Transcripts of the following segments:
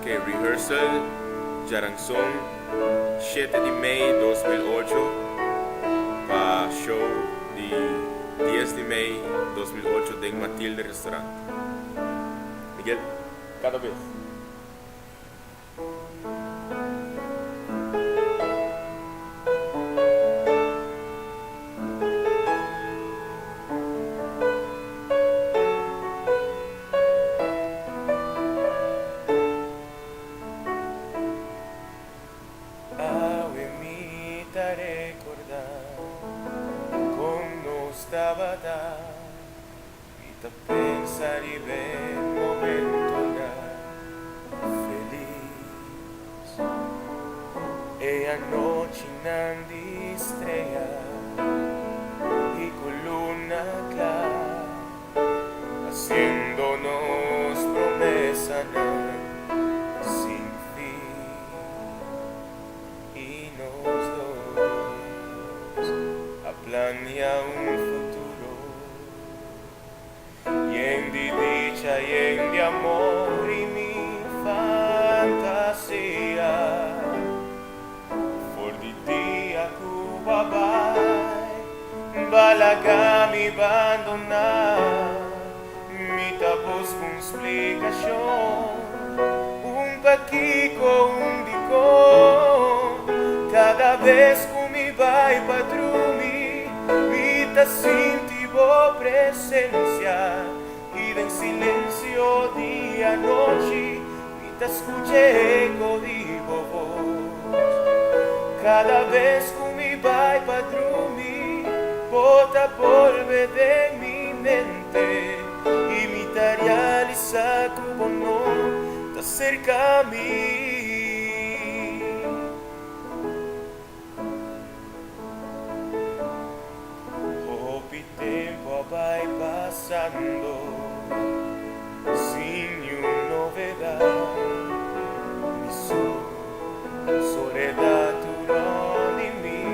che rehearsal jarang song 7 de May 2008 pa show di 10 de May 2008 em Matilde Restaurant. Miguel, cada vez. Recordar como estava da vida pensar e ver momento feliz e a noite não estreia e com luna clara haciéndonos promesa sin fin y nos planea un futuro lleno de dicha, lleno de amor y mi fantasía. For the día Cuba balaga mi abandonar, mi tapos con explicación, un paquico, un dico, cada vez que mi vai patrumi. Vita sintivo presencia y en silencio día noche vita escuché eco digo voz. Cada vez que mi vai padrumi bota polve de mi mente y mi tarea lisa como no te cerca a mí. Vai passando sin novedad, mi soledad duró de mí.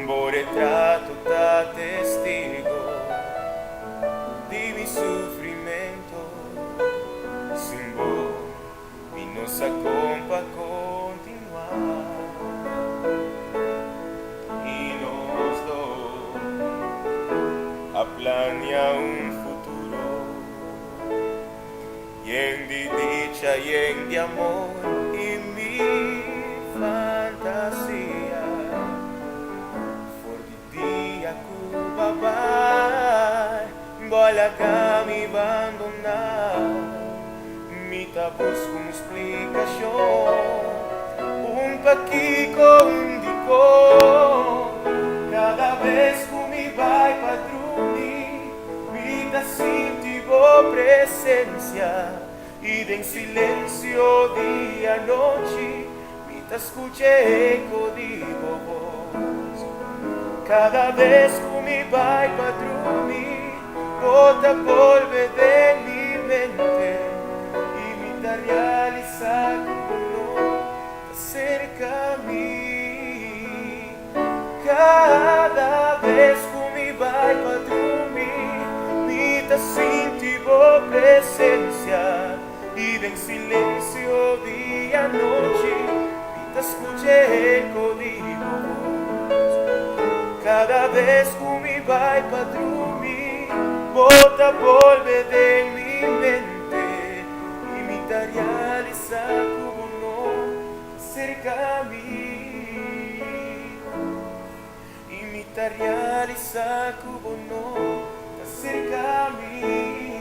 Por retrato da testigo de mi sufrimiento, sin voz y nos acompa continuar. Planea un futuro lleno de dicha, lleno de amor y mi fantasía. For the día Cuba balaga mi abandonar, mi tapos con explicación, un paquico, un dico, cada vez que mi vai patrón. Sintivo presencia y de en silencio día noche vita escuché eco digo voz. Cada vez que mi vai patrumi bota polve de mi mente y mi tarea realiza como no cerca a mí. Cada vez que mi vai patrumi sintivo presencia y en silencio día noche te escuché eco digo voz. Cada vez que mi vai padrumi bota polve de mi mente y mi tarea lisa como no cerca a mí y mi tarea lisa como no cerca a mí.